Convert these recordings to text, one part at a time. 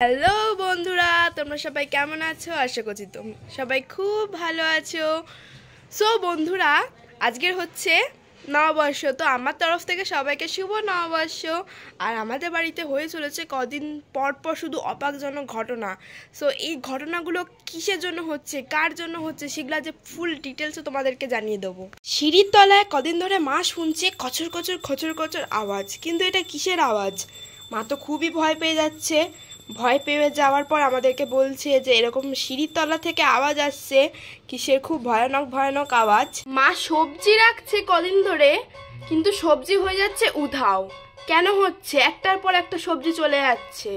Hello বন্ধুরা, তোমরা সবাই কেমন আছো? আশা করছি তোমরা সবাই খুব ভালো আছো। সো বন্ধুরা, আজকের হচ্ছে নববর্ষ। তো আমার তরফ থেকে সবাইকে শুভ নববর্ষ। আর আমাদের বাড়িতে হয়ে চলেছে কদিন পর পর শুধু অবাকজনক ঘটনা। সো এই ঘটনাগুলো কিসের জন্য হচ্ছে, কার জন্য হচ্ছে, সেগুলো যে ফুল ডিটেলসও তোমাদেরকে জানিয়ে দেবো। সিঁড়ির তলায় কদিন ধরে মা শুনছে খচর খচর খচর খচর আওয়াজ, কিন্তু এটা কিসের আওয়াজ? মা তো খুবই ভয় পেয়ে যাচ্ছে। ভয় পেয়ে যাওয়ার পর আমাদেরকে বলছে যে এরকম সিঁড়ির তলা থেকে আওয়াজ আসছে, কিসের খুব ভয়ানক ভয়ানক আওয়াজ। মা সবজি রাখছে কদিন ধরে, কিন্তু সবজি হয়ে যাচ্ছে উধাও। কেন হচ্ছে? একটার পর একটা সবজি চলে যাচ্ছে,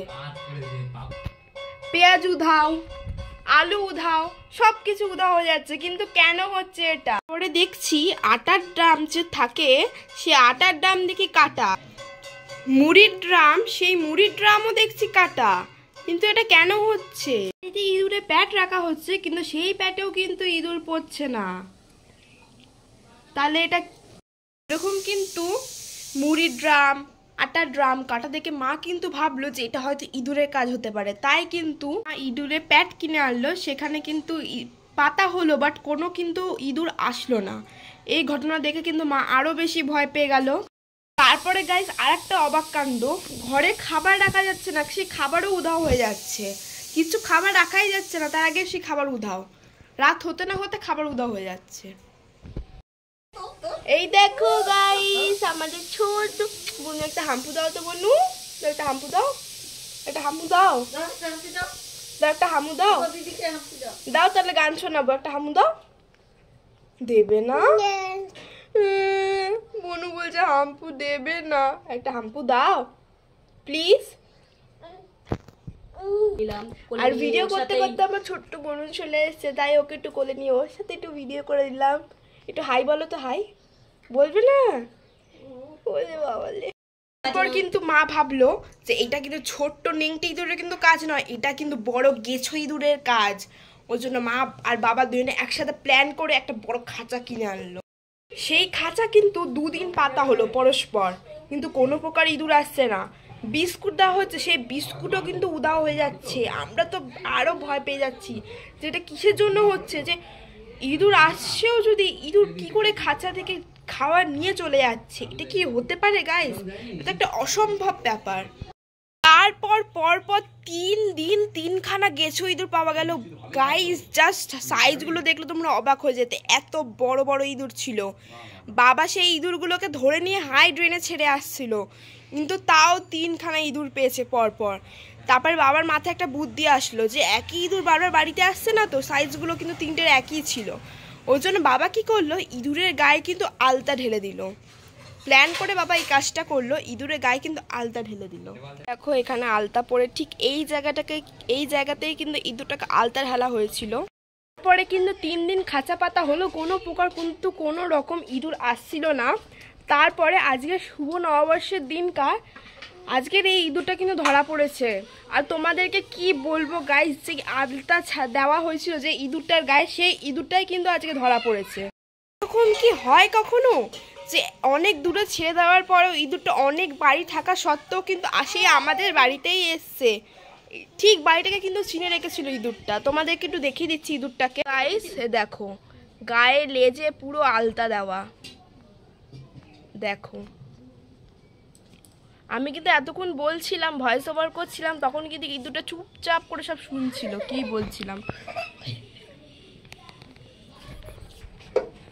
পেঁয়াজ উধাও, আলু উধাও, সবকিছু উধাও হয়ে যাচ্ছে, কিন্তু কেন হচ্ছে এটা? পরে দেখছি আটার ড্রাম যে থাকে, সে আটার ড্রাম দেখি কাটা, মুড়ির ড্রাম, সেই মুড়ির ড্রামও দেখছি কাটা, কিন্তু এটা কেন হচ্ছে? ইঁদুরে প্যাট রাখা হচ্ছে, কিন্তু সেই প্যাটেও কিন্তু ইঁদুর পড়ছে না। তাহলে এটা এরকম, কিন্তু মুড়ির ড্রাম, আটার ড্রাম কাটা দেখে মা কিন্তু ভাবলো যে এটা হয়তো ইঁদুরের কাজ হতে পারে, তাই কিন্তু ইঁদুরের প্যাট কিনে আনলো। সেখানে কিন্তু পাতা হলো, বাট কোনো কিন্তু ইঁদুর আসলো না। এই ঘটনা দেখে কিন্তু মা আরো বেশি ভয় পেয়ে গেল। তারপরে গাইস আর একটা অবাক কাণ্ড, ঘরে খাবার রাখা যাচ্ছে না, সেই খাবারও উধাও হয়ে যাচ্ছে। কিছু খাবার রাখাই যাচ্ছে না, তার আগে সেই খাবার উধাও। রাত হতে না হতে খাবার উধাও হয়ে যাচ্ছে। এই দেখো গাইস, আমাদের ছোট বোনু একটা হাম্পু দাও তো। বোনু একটা হাম্পু দাও, একটা হাম্পু দাও, দাও একটা হামু দাও, দাও তাহলে গান শোনাবো। একটা হামু দাও। দেবে না? বনু বলছে হাম্পু দেবে না, একটা হাম্পু দাও প্লিজ। আর ভিডিও করতে করতে আমার ছোট্ট বোনু চলে এসছে, তাই ওকে একটু কোলে নিয়ে ওর সাথে একটু ভিডিও করে দিলাম। একটু হাই বলো তো, হাই বলবে না? ওরে বাবালে। তারপর কিন্তু মা ভাবলো যে এটা কিন্তু ছোট্ট নেংটি ইঁদুরের কিন্তু কাজ নয়, এটা কিন্তু বড় গেছো ইঁদুরের কাজ। ওই জন্য মা আর বাবা দুজনে একসাথে প্ল্যান করে একটা বড় খাঁচা কিনে আনলো। সেই খাঁচা কিন্তু দুদিন পাতা হলো পরস্পর, কিন্তু কোনো প্রকার ইঁদুর আসছে না। বিস্কুট দেওয়া হচ্ছে, সেই বিস্কুটও কিন্তু উধাও হয়ে যাচ্ছে। আমরা তো আরো ভয় পেয়ে যাচ্ছি যে এটা কিসের জন্য হচ্ছে, যে ইঁদুর আসছেও যদি, ইঁদুর কি করে খাঁচা থেকে খাবার নিয়ে চলে যাচ্ছে? এটা কি হতে পারে গাইস? এটা একটা অসম্ভব ব্যাপার। তারপর পরপর 3 দিন 3খানা গেছো ইঁদুর পাওয়া গেল গাইস। জাস্ট সাইজগুলো দেখলে তোমরা অবাক হয়ে যেতে, এত বড় বড় ইঁদুর ছিল। বাবা সেই ইঁদুরগুলোকে ধরে নিয়ে হাই ড্রেনে ছেড়ে আসছিল, কিন্তু তাও 3খানা ইঁদুর পেয়েছে পরপর। তারপর বাবার মাথায় একটা বুদ্ধি আসলো যে একই ইঁদুর বারবার বাড়িতে আসছে না, তো সাইজগুলো কিন্তু 3টের একই ছিল। ওই জন্য বাবা কি করলো, ইঁদুরের গায়ে কিন্তু আলতা ঢেলে দিল। প্ল্যান করে বাবা এই কাজটা করলো, ইঁদুরের গায়ে কিন্তু আলতা ঢেলে দিল। দেখো এখানে আলতা পরে ঠিক এই জায়গাতেই কিন্তু ইঁদুরটাকে আলতা ঢালা হয়েছিল। পরে কিন্তু 3 দিন খাঁচা পাতা হলো, কোনো প্রকার কিন্তু কোনো রকম ইঁদুর আসছিল না। তারপরে আজকে শুভ নববর্ষের দিনকার আজকের এই ইঁদুরটা কিন্তু ধরা পড়েছে। আর তোমাদেরকে কি বলবো গাইস, যে আলতা দেওয়া হয়েছিল যে ইঁদুরটার গায়ে, সেই ইঁদুরটাই কিন্তু আজকে ধরা পড়েছে। তখন কি হয় কখনো যে অনেক দূরে ছেড়ে দেওয়ার পরেও ইঁদুরটা অনেক বাড়ি থাকা সত্ত্বেও কিন্তু আসে আমাদের বাড়িতেই এসছে। ঠিক বাড়িটাকে কিন্তু চিনে রেখেছিল ইঁদুরটা। তোমাদেরকে একটু দেখিয়ে দিচ্ছি ইঁদুরটাকে গাইস। দেখো গায়ে লেজে পুরো আলতা দেওয়া, দেখো। আমি কিন্তু এতক্ষণ বলছিলাম, ভয়েস ওভার করছিলাম, তখন কিন্তু ইঁদুরটা চুপচাপ করে সব শুনছিল কি বলছিলাম।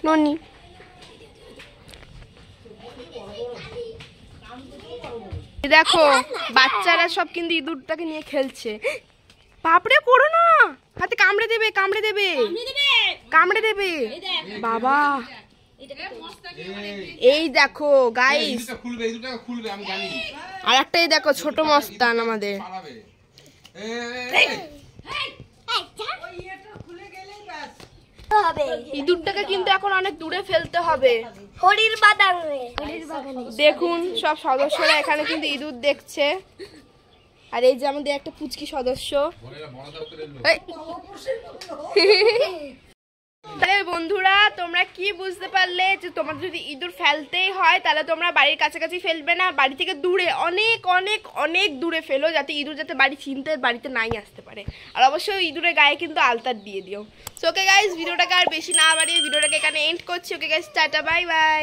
ননি দেখো বাচ্চারা সব কিন্তু ইঁদুরটাকে নিয়ে খেলছে। বাপরে করো না, হাতে কামড়ে দেবে, কামড়ে দেবে, কামড়ে দেবে বাবা। এই দেখো গাইস, আর একটাই দেখো ছোট মস্তান আমাদের। ইঁদুরটাকে কিন্তু এখন অনেক দূরে ফেলতে হবে। দেখুন সব সদস্যরা এখানে কিন্তু ইঁদুর দেখছে। আর এই যে আমাদের একটা পুচকি সদস্য, তাহলে বন্ধুরা তোমরা কি বুঝতে পারলে যে তোমার যদি ইঁদুর ফেলতেই হয় তাহলে তোমরা বাড়ির কাছাকাছি ফেলবে না, বাড়ি থেকে দূরে অনেক অনেক অনেক দূরে ফেলো, যাতে ইঁদুর যাতে বাড়ি চিনতে বাড়িতে নাই আসতে পারে। আর অবশ্যই ইঁদুরের গায়ে কিন্তু আলতার দিয়ে দিও। সো ওকে গাইস, ভিডিওটাকে আর বেশি না বাড়িয়ে ভিডিওটাকে এখানে এন্ড করছি। Okay guys, tata, bye bye.